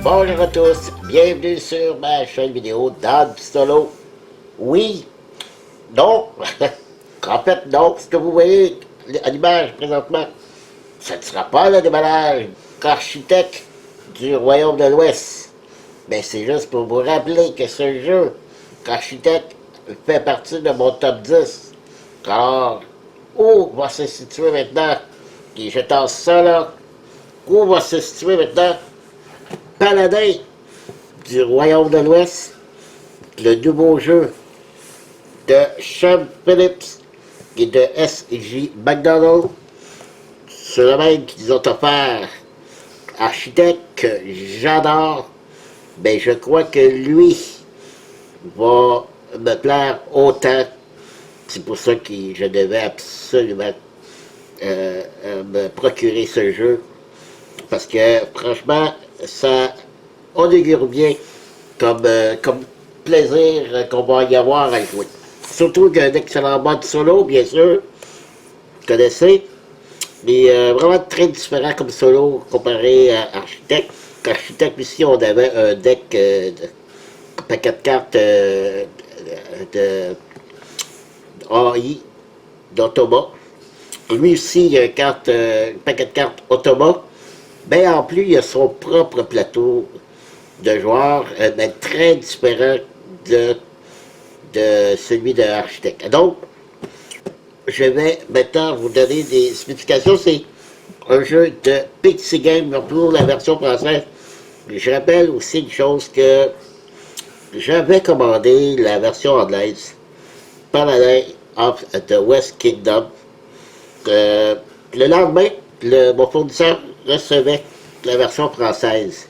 Bonjour à tous, bienvenue sur ma chaîne vidéo Dan Pistolo. Oui, non, en fait non, ce que vous voyez à l'image présentement, ce ne sera pas le déballage qu'architecte du Royaume de l'Ouest. Mais c'est juste pour vous rappeler que ce jeu qu'architecte fait partie de mon top 10. Alors, où va se situer maintenant, et je tasse ça là, où va se situer maintenant Paladin du Royaume de l'Ouest, le nouveau jeu de Sean Phillips et de S.J. McDonald, sur le même qu'ils ont offert architecte que j'adore, mais je crois que lui va me plaire autant. C'est pour ça que je devais absolument me procurer ce jeu, parce que franchement, ça augure bien comme plaisir qu'on va y avoir à jouer. Surtout qu'un excellent mode solo, bien sûr, vous connaissez, mais vraiment très différent comme solo comparé à Architect. Architect, ici, on avait un deck de paquet de cartes de AI, d'Automa. Lui aussi, il a un paquet de cartes Automa, mais en plus, il a son propre plateau de joueurs, mais très différent de, de celui de l'architecte. Donc, je vais maintenant vous donner des spécifications. C'est un jeu de Pixie Game pour la version française. Je rappelle aussi une chose que j'avais commandé la version anglaise, Paladin of the West Kingdom. Le lendemain, mon fournisseur recevait la version française.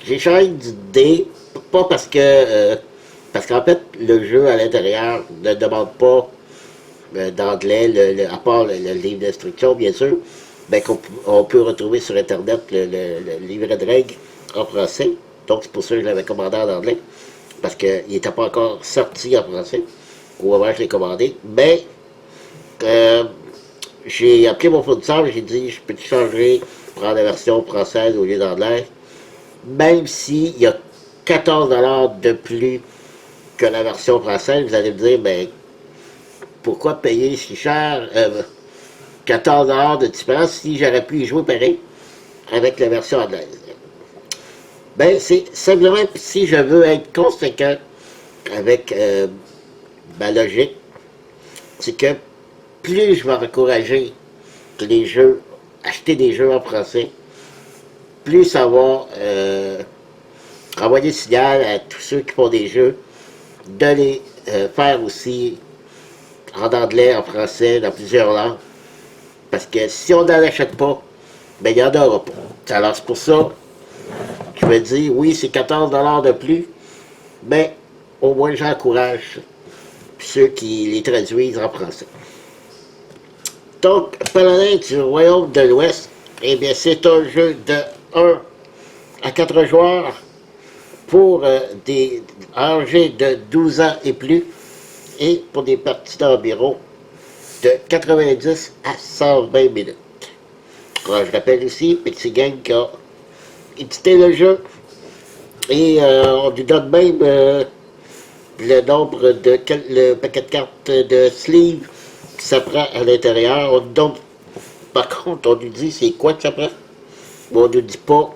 J'ai changé d'idée, pas parce qu'en fait, le jeu à l'intérieur ne demande pas d'anglais, à part le livre d'instruction, bien sûr, ben, on peut retrouver sur Internet le livret de règles en français. Donc, c'est pour ça que je l'avais commandé en anglais, parce qu'il n'était pas encore sorti en français, au moment où je l'ai commandé. Mais, j'ai appelé mon fournisseur, j'ai dit, je peux te changer, prendre la version française au lieu d'anglais, même s'il y a 14 $ de plus que la version française. Vous allez me dire, ben, pourquoi payer si cher 14 $ de différence si j'aurais pu y jouer pareil avec la version anglaise? Ben, c'est simplement si je veux être conséquent avec ma logique, c'est que plus je vais encourager les jeux, acheter des jeux en français, plus ça va envoyer le signal à tous ceux qui font des jeux de les faire aussi en anglais, en français, dans plusieurs langues. Parce que si on n'en achète pas, ben il n'y en aura pas. Alors c'est pour ça que je me dis, oui, c'est 14 $ de plus, mais au moins j'encourage ceux qui les traduisent en français. Donc, Paladin du Royaume de l'Ouest, eh bien c'est un jeu de 1 à 4 joueurs pour des âgés de 12 ans et plus, et pour des parties d'environ de 90 à 120 minutes. Alors, je rappelle ici, Pixie Gang qui a édité le jeu, et on lui donne même le nombre de le paquet de cartes de sleeve que ça prend à l'intérieur. On lui donne, par contre, on lui dit c'est quoi que ça prend, mais on ne nous dit pas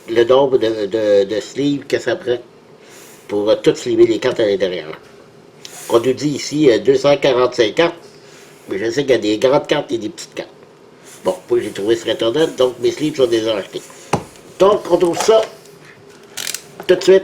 le nombre de sleeves que ça prend pour tout sleever les cartes à l'intérieur. On nous dit ici 245 cartes, mais je sais qu'il y a des grandes cartes et des petites cartes. Bon, moi j'ai trouvé sur Internet, donc mes sleeves sont déjà achetés. Donc on trouve ça tout de suite.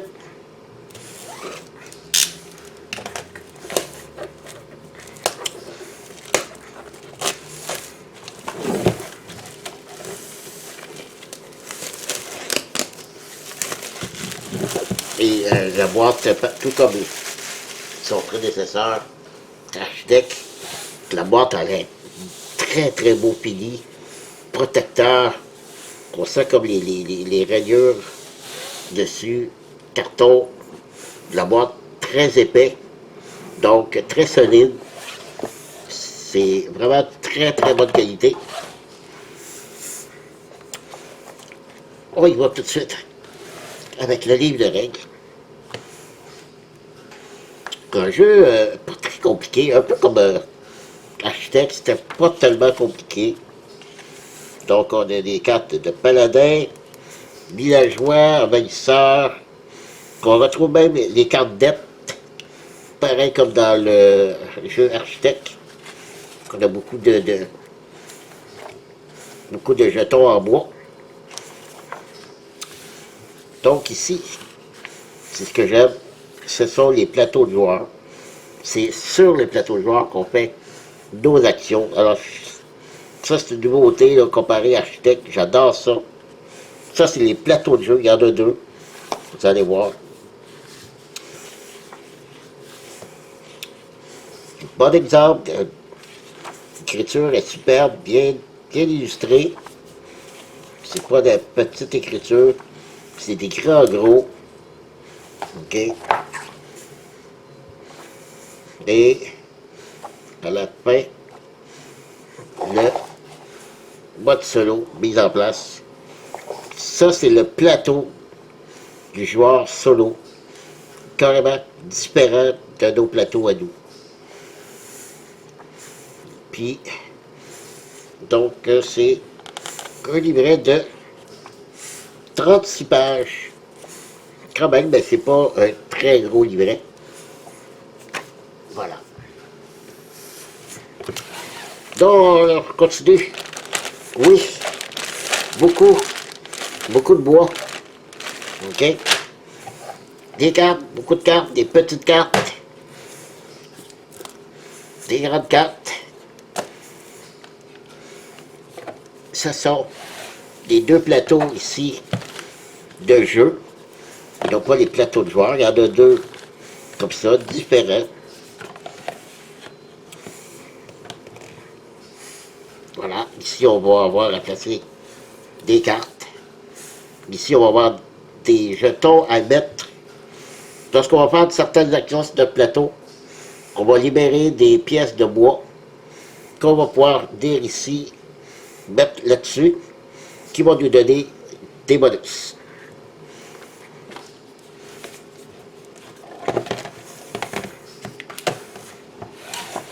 Et la boîte, tout comme son prédécesseur, Architect, la boîte a un très très beau fini, protecteur. On sent comme les rayures dessus, carton, la boîte très épais, donc très solide. C'est vraiment très très bonne qualité. On y va tout de suite. avec le livre de règles. Un jeu pas très compliqué, un peu comme Architecte, c'était pas tellement compliqué. Donc on a des cartes de paladin, villageois, envahisseur, qu'on retrouve même les cartes depth, pareil comme dans le jeu Architecte. On a beaucoup de jetons en bois. Donc ici, c'est ce que j'aime, ce sont les plateaux de joueurs. C'est sur les plateaux de joueurs qu'on fait nos actions. Alors, ça c'est une nouveauté là, comparé à Architecte, j'adore ça. Ça c'est les plateaux de jeu, il y en a deux, vous allez voir. Bon exemple, l'écriture est superbe, bien illustrée. C'est pas de petite écriture, c'est écrit en gros. OK. Et à la fin, le mode solo mis en place. Ça, c'est le plateau du joueur solo, carrément différent de nos plateaux à nous. Puis, donc, c'est un livret de 36 pages. Quand même, mais c'est pas un très gros livret. Voilà. Donc, on continue. Oui, beaucoup de bois. OK? Des cartes, beaucoup de cartes, des petites cartes, des grandes cartes. Ce sont les deux plateaux ici de jeu. Ils n'ont pas les plateaux de joueurs. Il y en a deux comme ça, différents. Voilà. Ici, on va avoir à placer des cartes. Ici, on va avoir des jetons à mettre. Lorsqu'on va faire certaines actions sur notre plateau, on va libérer des pièces de bois qu'on va pouvoir dire ici, mettre là-dessus, qui vont nous donner des bonus.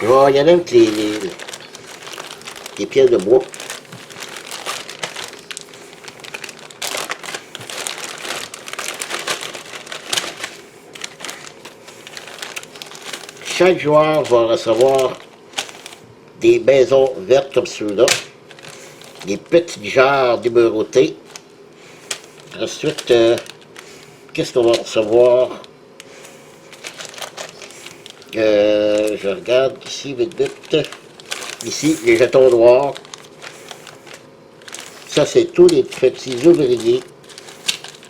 Il y en a avec les pièces de bois. Chaque joueur va recevoir des maisons vertes comme ceux-là, des petites jarres numérotés. Ensuite, qu'est-ce qu'on va recevoir? Je regarde ici, vite, vite. Ici, les jetons noirs. Ça, c'est tous les petits ouvriers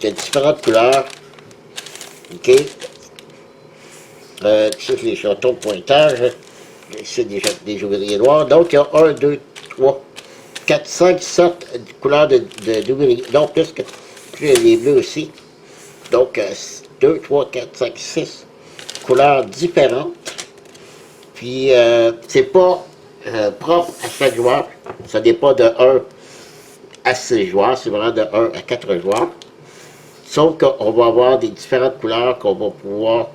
de différentes couleurs. OK? Ça, c'est les jetons de pointage. C'est des ouvriers noirs. Donc, il y a 1, 2, 3, 4, 5 sortes de couleurs d'ouvriers. Non, plus les bleus aussi. Donc, 2, 3, 4, 5, 6 couleurs différentes. Puis, c'est pas propre à chaque joueur. Ça n'est pas de 1 à 6 joueurs, c'est vraiment de 1 à 4 joueurs. Sauf qu'on va avoir des différentes couleurs qu'on va pouvoir...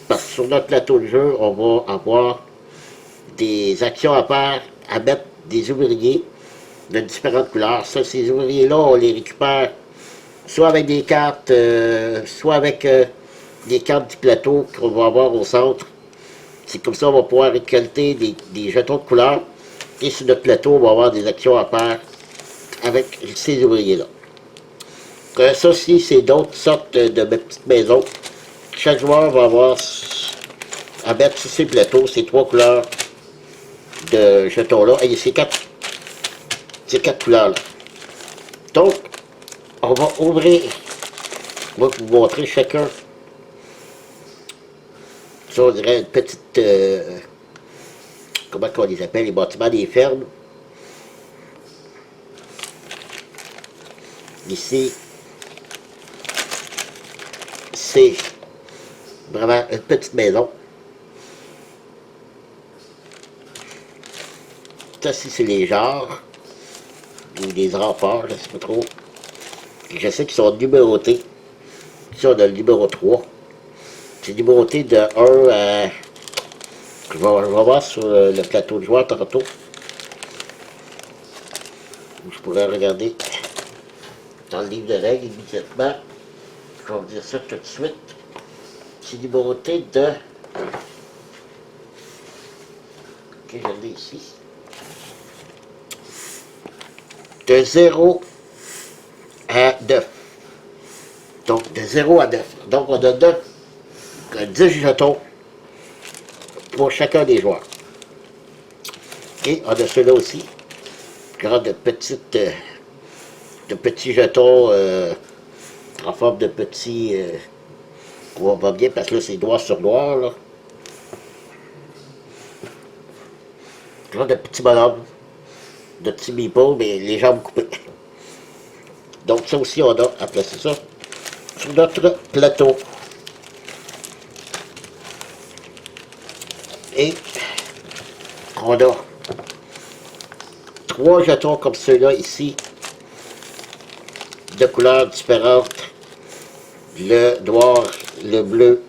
Parce que sur notre plateau de jeu, on va avoir des actions à faire, à mettre des ouvriers de différentes couleurs. Ça, ces ouvriers-là, on les récupère soit avec des cartes, soit avec des cartes du plateau qu'on va avoir au centre. C'est comme ça qu'on va pouvoir récolter des jetons de couleur. Et sur notre plateau, on va avoir des actions à faire avec ces ouvriers-là. Ça aussi, c'est d'autres sortes de petites maisons. Chaque joueur va avoir à mettre sur ses plateaux ces 3 couleurs de jetons-là. Et ces 4 couleurs-là. Donc, on va ouvrir. On va vous montrer chacun. Ça, on dirait une petite... comment on les appelle? Les bâtiments des fermes. Ici, c'est vraiment une petite maison. Ça, ici, c'est les genres. Ou des remparts, je ne sais pas trop. Je sais qu'ils sont numérotés. Ici, on a le numéro 3. C'est numéroté de 1 à... Je vais voir sur le plateau de joueurs tantôt. Je pourrais regarder dans le livre de règles immédiatement. Je vais vous dire ça tout de suite. C'est numéroté de... Ok, je l'ai ici. De 0 à 9. Donc, de 0 à 9. Donc, on a 10 jetons pour chacun des joueurs. Et on a ceux-là aussi. Genre de petits jetons en forme de petits... on va bien parce que là, c'est noir sur noir, là. Genre de petits bonhommes. De petits meeples, mais les jambes coupées. Donc, ça aussi, on a à placer ça sur notre plateau. Et on a 3 jetons comme ceux-là ici, de couleurs différentes. Le noir, le bleu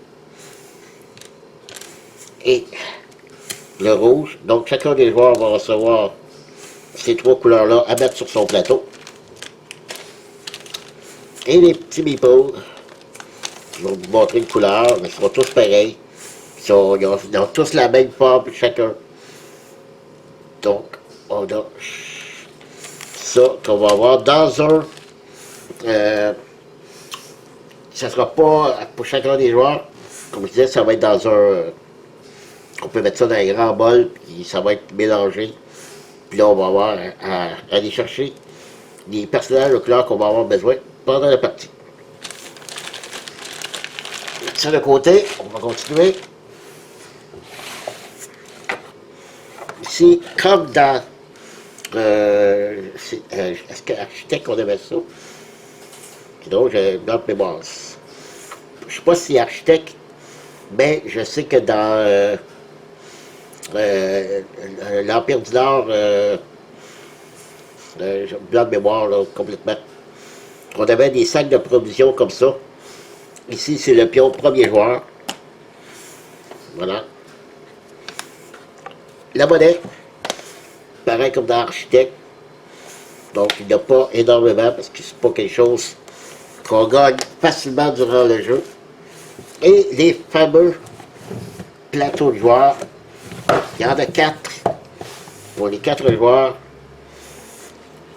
et le rouge. Donc, chacun des joueurs va recevoir ces 3 couleurs-là à mettre sur son plateau. Et les petits meeples, je vais vous montrer une couleur, mais ils sont tous pareils. Ils ont tous la même forme, chacun. Donc, on a ça qu'on va avoir dans un... ça ne sera pas pour chacun des joueurs. Comme je disais, ça va être dans un... on peut mettre ça dans un grand bol, puis ça va être mélangé. Puis là, on va avoir à aller chercher les personnages de couleurs qu'on va avoir besoin pendant la partie. Sur le côté, on va continuer. Ici, comme dans... est-ce que architecte on avait ça? Sinon, j'ai une autre mémoire. Je ne sais pas si architecte, mais je sais que dans l'Empire du Nord, j'ai blanc de mémoire là, complètement. On avait des sacs de provisions comme ça. Ici, c'est le pion premier joueur. Voilà. La monnaie, pareil comme dans l'architecte. Donc, il n'y a pas énormément parce que c'est pas quelque chose qu'on gagne facilement durant le jeu. Et les fameux plateaux de joueurs. Il y en a 4 pour les 4 joueurs.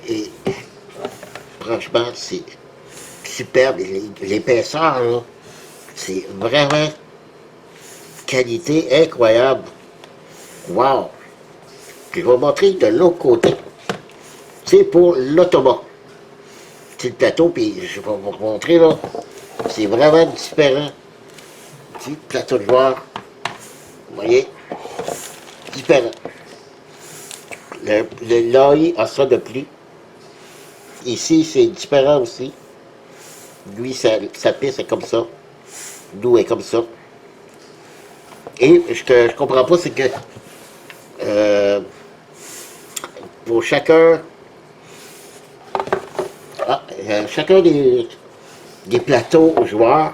Et franchement, c'est superbe. L'épaisseur, là, c'est vraiment qualité incroyable. Wow! Puis je vais vous montrer de l'autre côté. C'est pour l'automa. C'est le plateau, puis je vais vous montrer là. C'est vraiment différent. Petit plateau de joueur. Vous voyez? Différent. L'AI a ça de plus. Ici, c'est différent aussi. Lui, sa piste est comme ça. Nous est comme ça. Et ce que je comprends pas, c'est que pour chacun chacun des plateaux joueurs,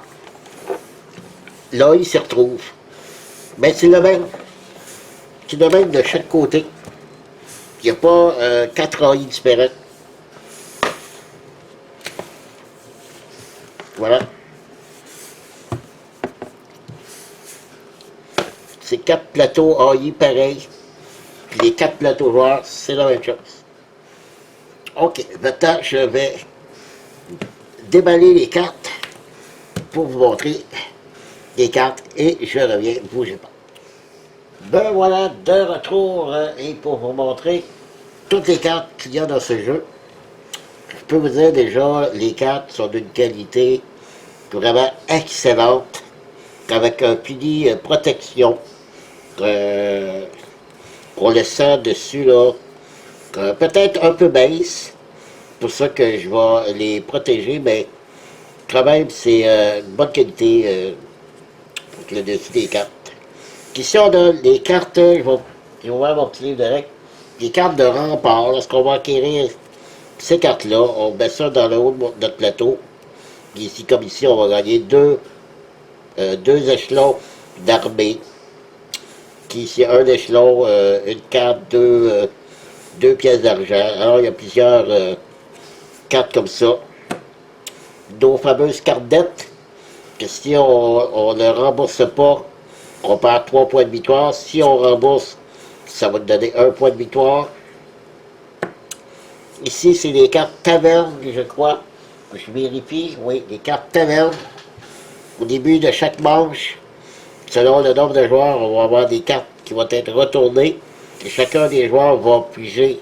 là, il s'y retrouve. Mais c'est le même. C'est le même de chaque côté. Il n'y a pas 4 AI différents. Voilà. C'est 4 plateaux AI pareils. Puis les 4 plateaux joueurs, c'est la même chose. Ok, maintenant je vais déballer les cartes pour vous montrer les cartes et je reviens, ne bougez pas. Ben voilà, de retour et pour vous montrer toutes les cartes qu'il y a dans ce jeu. Je peux vous dire déjà, les cartes sont d'une qualité vraiment excellente, avec un pili protection. On le sent dessus là, peut-être un peu baisse, pour ça que je vais les protéger, mais quand même c'est une bonne qualité pour le dessus des cartes. Ici on a les cartes, je vais voir mon petit livre de règles, les cartes de rempart. Lorsqu'on va acquérir ces cartes-là, on met ça dans le haut de notre plateau. Ici, comme ici, on va gagner deux échelons d'armée. Qui ici, un échelon, une carte, deux pièces d'argent. Alors, il y a plusieurs cartes comme ça. Nos fameuses cartes dettes, que si on ne rembourse pas, on perd 3 points de victoire. Si on rembourse, ça va nous donner 1 point de victoire. Ici, c'est les cartes taverne, je crois. Je vérifie, oui, les cartes taverne. Au début de chaque manche, selon le nombre de joueurs, on va avoir des cartes qui vont être retournées. Et chacun des joueurs va piger,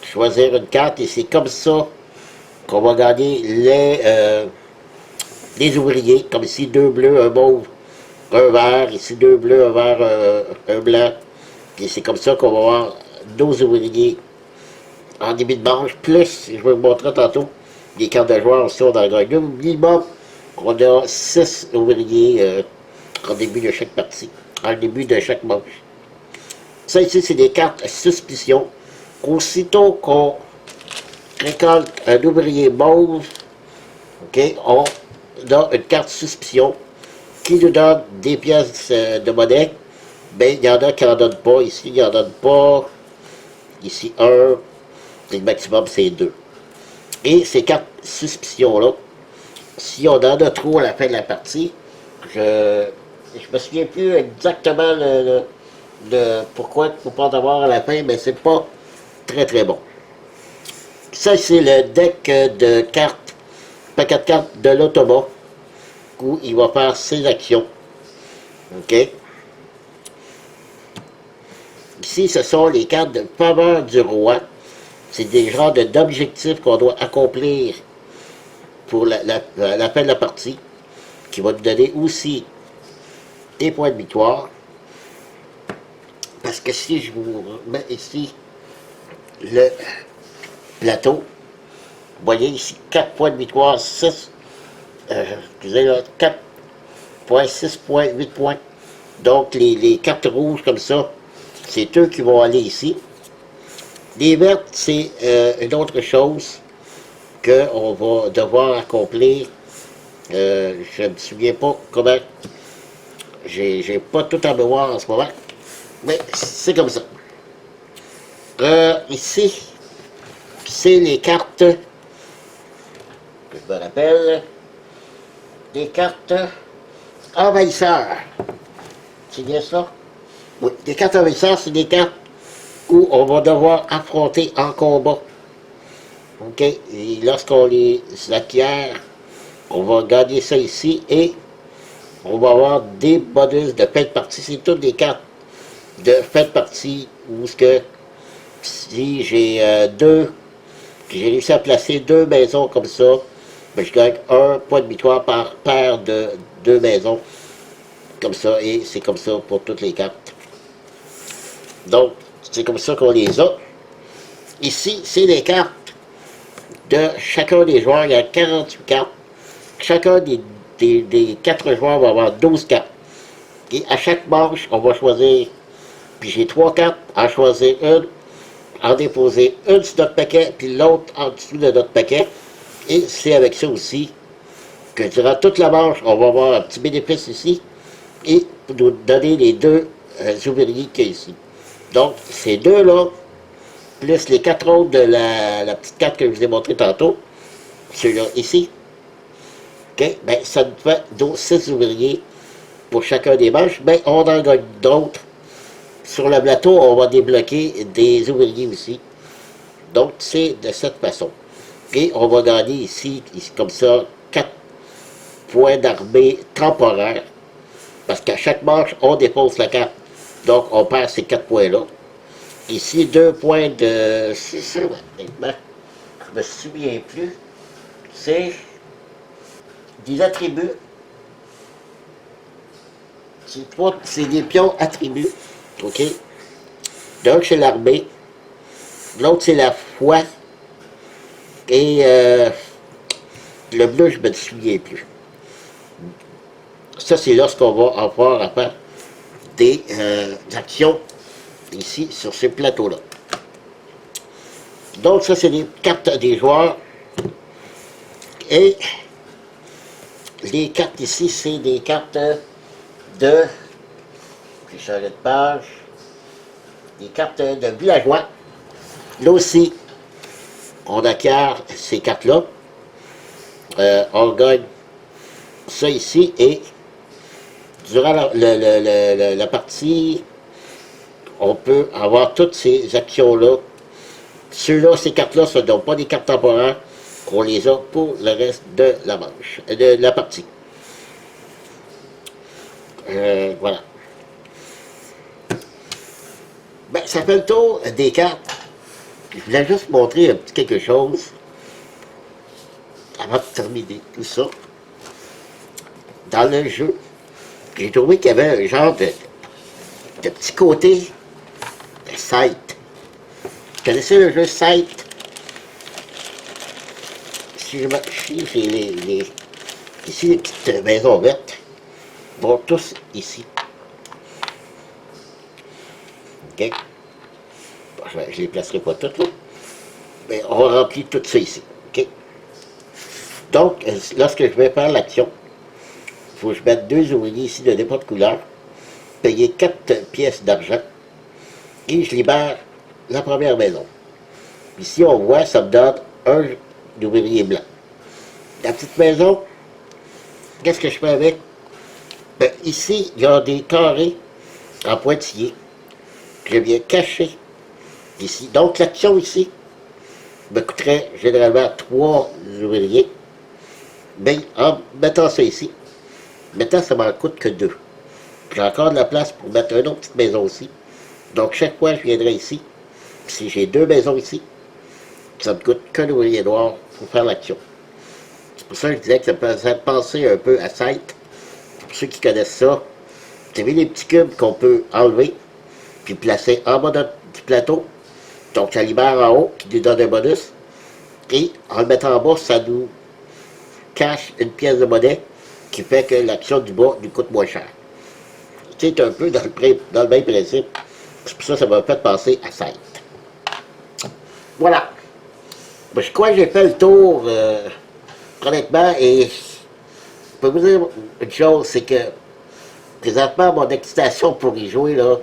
choisir une carte. Et c'est comme ça qu'on va gagner les ouvriers. Comme ici, 2 bleus, un mauve, un vert. Ici, 2 bleus, un vert, un blanc. Et c'est comme ça qu'on va avoir nos ouvriers en début de manche. Plus, je vais vous montrer tantôt, les cartes de joueurs aussi, on en gagne. Minimum, on a 6 ouvriers en début de chaque partie, en début de chaque manche. Ça ici, c'est des cartes suspicion. Aussitôt qu'on récolte un ouvrier mauve, ok, on a une carte suspicion qui nous donne des pièces de monnaie. Ben, il y en a qui n'en donnent pas. Ici, il n'y en donne pas. Ici, 1. Et le maximum, c'est 2. Et ces cartes suspicion-là, si on en a trop à la fin de la partie, je me souviens plus exactement pourquoi il ne faut pas en avoir à la fin, mais c'est pas très très bon. Ça, c'est le deck de cartes, paquet de cartes de l'automa, où il va faire ses actions. OK? Ici, ce sont les cartes de faveur du roi. C'est des genres d'objectifs qu'on doit accomplir pour la fin de la partie, qui va nous donner aussi des points de victoire. Parce que si je vous mets ici le plateau, vous voyez ici 4 points de victoire, 6, excusez là, 4 points, 6 points, 8 points. Donc les cartes rouges comme ça, c'est eux qui vont aller ici. Les vertes, c'est une autre chose qu'on va devoir accomplir. Je ne me souviens pas comment. J'ai pas tout en mémoire en ce moment. Mais c'est comme ça. Ici, c'est les cartes que je me rappelle. Les cartes envahisseurs. C'est bien ça? Oui, les cartes envahisseurs, c'est des cartes où on va devoir affronter en combat. OK? Et lorsqu'on les acquiert, on va gagner ça ici et on va avoir des bonus de fin de partie. C'est toutes des cartes de fin de partie où ce que si j'ai j'ai réussi à placer 2 maisons comme ça, ben, je gagne 1 point de victoire par paire de 2 maisons. Comme ça, et c'est comme ça pour toutes les cartes. Donc, c'est comme ça qu'on les a. Ici, c'est les cartes de chacun des joueurs. Il y a 48 cartes. Chacun des 4 joueurs va avoir 12 cartes. Et à chaque manche, on va choisir, puis j'ai 3 cartes, en choisir une, en déposer une sur notre paquet, puis l'autre en dessous de notre paquet. Et c'est avec ça aussi que durant toute la manche, on va avoir un petit bénéfice ici, et nous donner les 2 ouvriers qu'il y a ici. Donc, ces 2-là, plus les 4 autres de la petite carte que je vous ai montré tantôt, celui-là ici, okay, ben, ça nous fait 6 ouvriers pour chacun des manches. Ben, on en gagne d'autres. Sur le plateau, on va débloquer des ouvriers aussi. Donc, c'est de cette façon. Et on va gagner ici comme ça, 4 points d'armée temporaires. Parce qu'à chaque manche, on dépose la carte. Donc, on perd ces 4 points-là. Ici, 2 points de... C'est ça, maintenant. Je me souviens plus. C'est des attributs. C'est des pions attributs. OK? Donc, c'est l'armée. L'autre, c'est la foi. Et le bleu, je ne me souviens plus. Ça, c'est lorsqu'on va avoir à faire des actions ici, sur ce plateau-là. Donc, ça, c'est les cartes des joueurs. Et les cartes ici, c'est des cartes de... J'ai changé de page. Des cartes de villageois. Là aussi, on acquiert ces cartes-là. On gagne ça ici et durant la partie, on peut avoir toutes ces actions-là. Ceux-là, ces cartes-là, ce ne sont pas des cartes temporaires. On les a pour le reste de la manche, de la partie. Voilà. Ben, ça fait le tour des cartes. Je voulais juste montrer un petit quelque chose avant de terminer tout ça. Dans le jeu, j'ai trouvé qu'il y avait un genre de petit côté de site. Vous connaissez le jeu Site? Si je ici, j'ai ici les petites maisons vertes. Bon, tous ici. OK? Bon, je ne les placerai pas toutes, là. Mais on remplit tout ça ici. OK? Donc, lorsque je vais faire l'action, il faut que je mette 2 ouvriers ici de n'importe couleur, payer 4 pièces d'argent, et je libère la première maison. Ici, on voit, ça me donne un ouvrier blanc. La petite maison, qu'est-ce que je fais avec? Ben, ici, il y a des carrés en pointillés que je viens cacher ici. Donc, l'action ici me coûterait généralement 3 ouvriers. Mais en mettant ça ici, maintenant, ça m'en coûte que 2. J'ai encore de la place pour mettre une autre petite maison aussi. Donc, chaque fois, je viendrai ici. Si j'ai 2 maisons ici, ça me coûte qu'un ouvrier noir pour faire l'action. C'est pour ça que je disais que ça me faisait penser un peu à Site. Pour ceux qui connaissent ça, vous savez les petits cubes qu'on peut enlever, puis placer en bas du plateau. Donc, ça libère en haut, qui nous donne un bonus. Et en le mettant en bas, ça nous cache une pièce de monnaie qui fait que l'action du bas nous coûte moins cher. C'est un peu dans le même principe. C'est pour ça que ça m'a fait penser à Site. Voilà. Ben, je crois que j'ai fait le tour, honnêtement, et je peux vous dire une chose, c'est que présentement, mon excitation pour y jouer, là,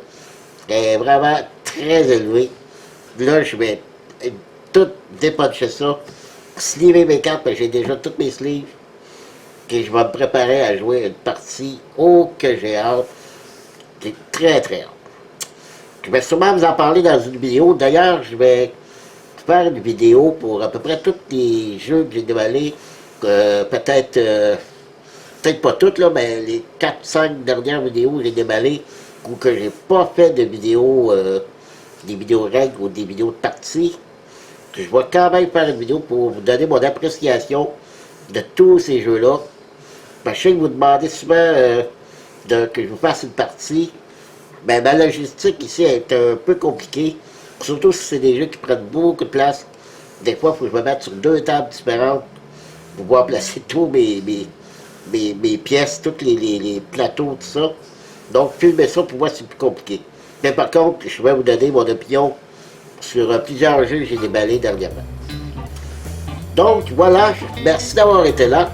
est vraiment très élevée. Là, je vais tout dépuncher ça, sleever mes cartes, parce que j'ai déjà toutes mes sleeves, et je vais me préparer à jouer une partie, oh, que j'ai hâte. J'ai très, très hâte. Je vais sûrement vous en parler dans une vidéo. D'ailleurs, je vais faire une vidéo pour à peu près tous les jeux que j'ai déballés. Peut-être pas toutes, là, mais les 4-5 dernières vidéos que j'ai déballées ou que j'ai pas fait de vidéos, des vidéos règles ou des vidéos de partie. Je vais quand même faire une vidéo pour vous donner mon appréciation de tous ces jeux-là. Parce que je sais que vous demandez souvent que je vous fasse une partie. Ben, ma logistique ici est un peu compliquée. Surtout si c'est des jeux qui prennent beaucoup de place. Des fois, il faut que je me mette sur 2 tables différentes pour pouvoir placer tous mes pièces, tous les plateaux, tout ça. Donc, filmer ça, pour moi, c'est plus compliqué. Mais par contre, je vais vous donner mon opinion sur plusieurs jeux que j'ai déballés dernièrement. Donc, voilà. Merci d'avoir été là.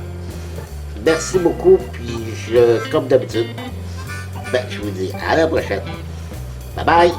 Merci beaucoup. Puis, comme d'habitude, ben, je vous dis à la prochaine. Bye bye!